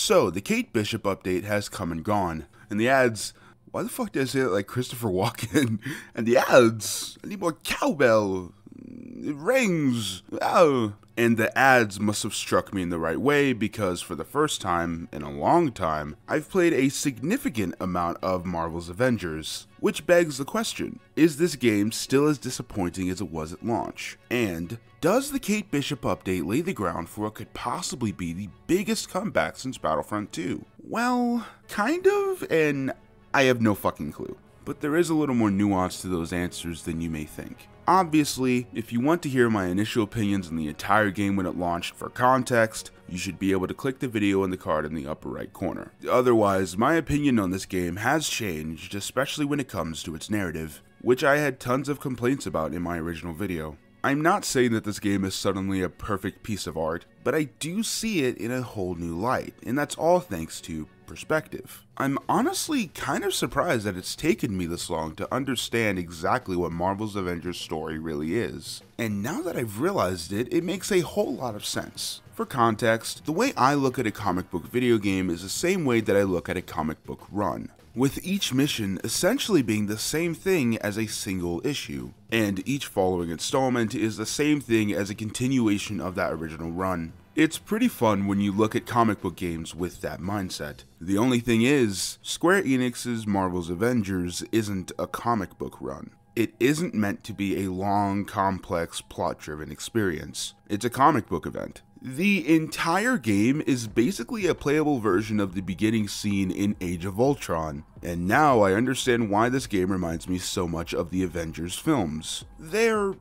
So, the Kate Bishop update has come and gone, and the ads, why the fuck did I say it like Christopher Walken? And the ads, I need more cowbell, it rings, oh. And the ads must have struck me in the right way because for the first time in a long time, I've played a significant amount of Marvel's Avengers. Which begs the question, is this game still as disappointing as it was at launch? And does the Kate Bishop update lay the ground for what could possibly be the biggest comeback since Battlefront 2? Well, kind of, and I have no fucking clue. But there is a little more nuance to those answers than you may think. Obviously, if you want to hear my initial opinions on the entire game when it launched for context, you should be able to click the video in the card in the upper right corner. Otherwise, my opinion on this game has changed, especially when it comes to its narrative, which I had tons of complaints about in my original video. I'm not saying that this game is suddenly a perfect piece of art, but I do see it in a whole new light, and that's all thanks to perspective. I'm honestly kind of surprised that it's taken me this long to understand exactly what Marvel's Avengers story really is. And now that I've realized it, it makes a whole lot of sense. For context, the way I look at a comic book video game is the same way that I look at a comic book run, with each mission essentially being the same thing as a single issue, and each following installment is the same thing as a continuation of that original run. It's pretty fun when you look at comic book games with that mindset. The only thing is, Square Enix's Marvel's Avengers isn't a comic book run. It isn't meant to be a long, complex, plot-driven experience. It's a comic book event. The entire game is basically a playable version of the beginning scene in Age of Ultron, and now I understand why this game reminds me so much of the Avengers films. They're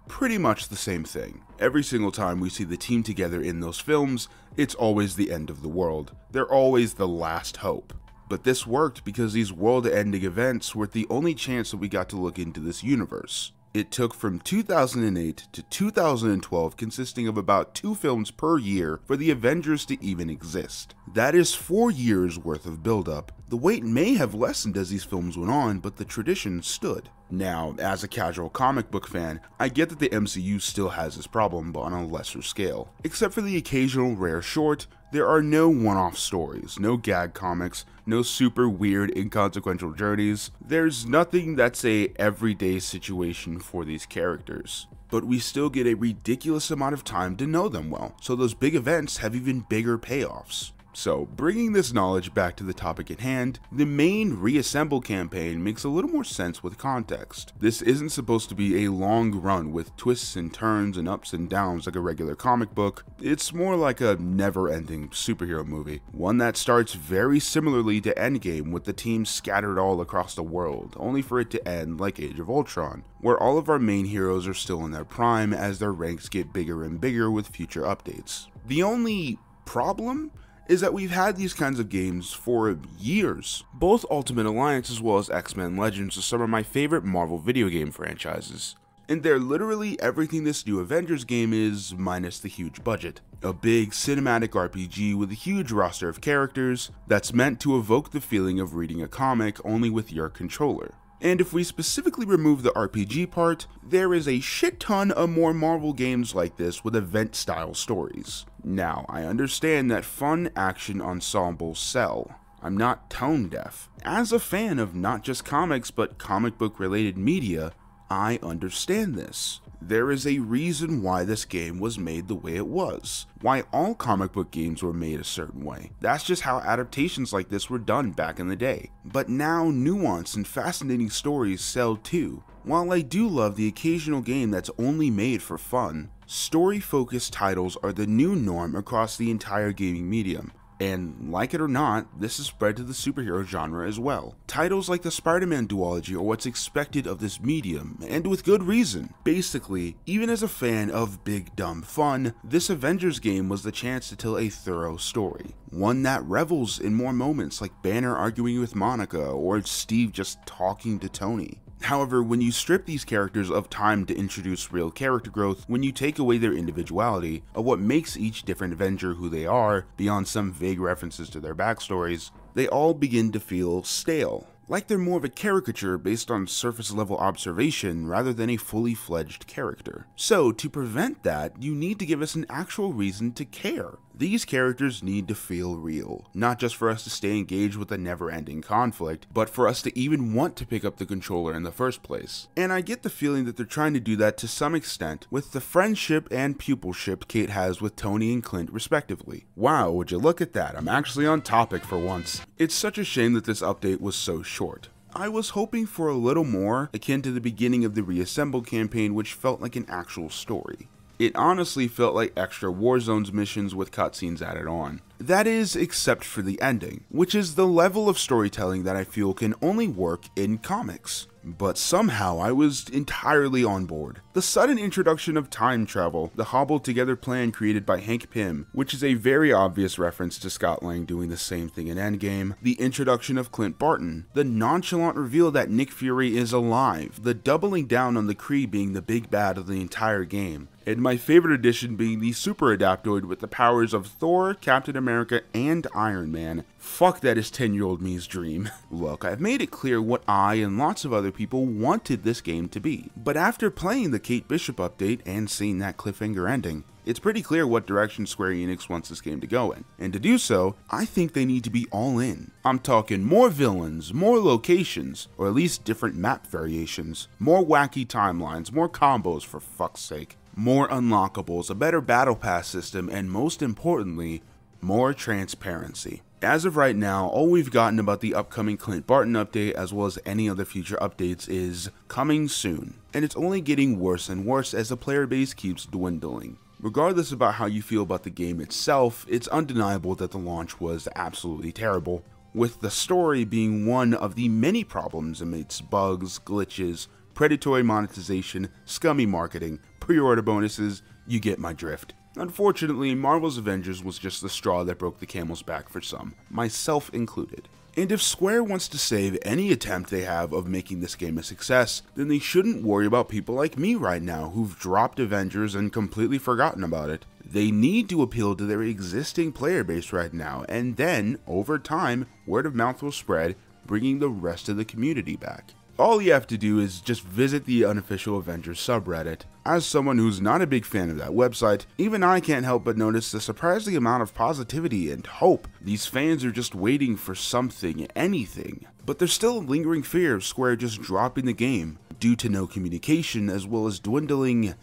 pretty much the same thing. Every single time we see the team together in those films, it's always the end of the world. They're always the last hope. But this worked because these world-ending events were the only chance that we got to look into this universe. It took from 2008 to 2012, consisting of about 2 films per year, for the Avengers to even exist. That is 4 years worth of build-up. The wait may have lessened as these films went on, but the tradition stood. Now, as a casual comic book fan, I get that the MCU still has this problem, but on a lesser scale. Except for the occasional rare short, there are no one-off stories, no gag comics, no super weird inconsequential journeys. There's nothing that's a everyday situation for these characters. But we still get a ridiculous amount of time to know them well, so those big events have even bigger payoffs. So, bringing this knowledge back to the topic at hand, the main Reassemble campaign makes a little more sense with context. This isn't supposed to be a long run with twists and turns and ups and downs like a regular comic book. It's more like a never-ending superhero movie, one that starts very similarly to Endgame with the team scattered all across the world, only for it to end like Age of Ultron, where all of our main heroes are still in their prime as their ranks get bigger and bigger with future updates. The only problem is that we've had these kinds of games for years. Both Ultimate Alliance as well as X-Men Legends are some of my favorite Marvel video game franchises. And they're literally everything this new Avengers game is, minus the huge budget. A big cinematic RPG with a huge roster of characters that's meant to evoke the feeling of reading a comic only with your controller. And if we specifically remove the RPG part, there is a shit ton of more Marvel games like this with event-style stories. Now, I understand that fun action ensembles sell. I'm not tone deaf. As a fan of not just comics but comic book related media, I understand this. There is a reason why this game was made the way it was, why all comic book games were made a certain way. That's just how adaptations like this were done back in the day. But now nuance and fascinating stories sell too. While I do love the occasional game that's only made for fun, story-focused titles are the new norm across the entire gaming medium. And like it or not, this is spread to the superhero genre as well. Titles like the Spider-Man duology are what's expected of this medium, and with good reason. Basically, even as a fan of big dumb fun, this Avengers game was the chance to tell a thorough story. One that revels in more moments like Banner arguing with Monica, or Steve just talking to Tony. However, when you strip these characters of time to introduce real character growth, when you take away their individuality, of what makes each different Avenger who they are, beyond some vague references to their backstories, they all begin to feel stale. Like they're more of a caricature based on surface level observation rather than a fully fledged character. So to prevent that, you need to give us an actual reason to care. These characters need to feel real, not just for us to stay engaged with a never-ending conflict, but for us to even want to pick up the controller in the first place. And I get the feeling that they're trying to do that to some extent with the friendship and pupilship Kate has with Tony and Clint respectively. Wow, would you look at that, I'm actually on topic for once. It's such a shame that this update was so short. I was hoping for a little more, akin to the beginning of the Reassemble campaign, which felt like an actual story. It honestly felt like extra Warzone's missions with cutscenes added on. That is, except for the ending, which is the level of storytelling that I feel can only work in comics. But somehow I was entirely on board. The sudden introduction of time travel, the hobbled together plan created by Hank Pym, which is a very obvious reference to Scott Lang doing the same thing in Endgame, the introduction of Clint Barton, the nonchalant reveal that Nick Fury is alive, the doubling down on the Kree being the big bad of the entire game, and my favorite addition being the Super Adaptoid with the powers of Thor, Captain America, and Iron Man. Fuck, that is 10-year-old me's dream. Look, I've made it clear what I and lots of other people wanted this game to be, but after playing the Kate Bishop update and seeing that cliffhanger ending, it's pretty clear what direction Square Enix wants this game to go in, and to do so, I think they need to be all in. I'm talking more villains, more locations, or at least different map variations, more wacky timelines, more combos for fuck's sake, more unlockables, a better battle pass system, and most importantly, more transparency. As of right now, all we've gotten about the upcoming Clint Barton update, as well as any other future updates, is coming soon, and it's only getting worse and worse as the player base keeps dwindling. Regardless about how you feel about the game itself, it's undeniable that the launch was absolutely terrible, with the story being one of the many problems amidst bugs, glitches, predatory monetization, scummy marketing, pre-order bonuses. You get my drift. Unfortunately, Marvel's Avengers was just the straw that broke the camel's back for some, myself included. And if Square wants to save any attempt they have of making this game a success, then they shouldn't worry about people like me right now who've dropped Avengers and completely forgotten about it. They need to appeal to their existing player base right now, and then, over time, word of mouth will spread, bringing the rest of the community back. All you have to do is just visit the unofficial Avengers subreddit. As someone who's not a big fan of that website, even I can't help but notice the surprising amount of positivity and hope. These fans are just waiting for something, anything. But there's still a lingering fear of Square just dropping the game, due to no communication as well as dwindling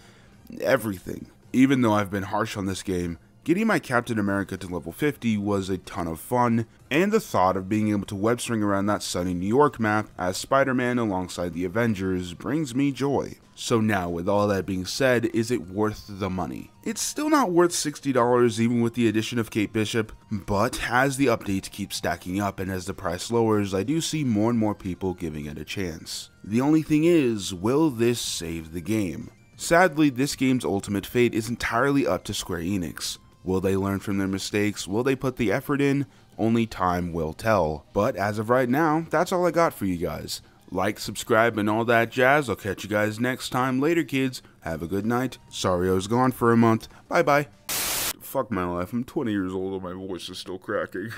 everything. Even though I've been harsh on this game, getting my Captain America to level 50 was a ton of fun, and the thought of being able to web string around that sunny New York map as Spider-Man alongside the Avengers brings me joy. So now, with all that being said, is it worth the money? It's still not worth $60 even with the addition of Kate Bishop, but as the updates keep stacking up and as the price lowers, I do see more and more people giving it a chance. The only thing is, will this save the game? Sadly, this game's ultimate fate is entirely up to Square Enix. Will they learn from their mistakes? Will they put the effort in? Only time will tell. But as of right now, that's all I got for you guys. Like, subscribe, and all that jazz. I'll catch you guys next time. Later, kids. Have a good night. Sorry I was gone for a month. Bye-bye. Fuck my life. I'm 20 years old and my voice is still cracking.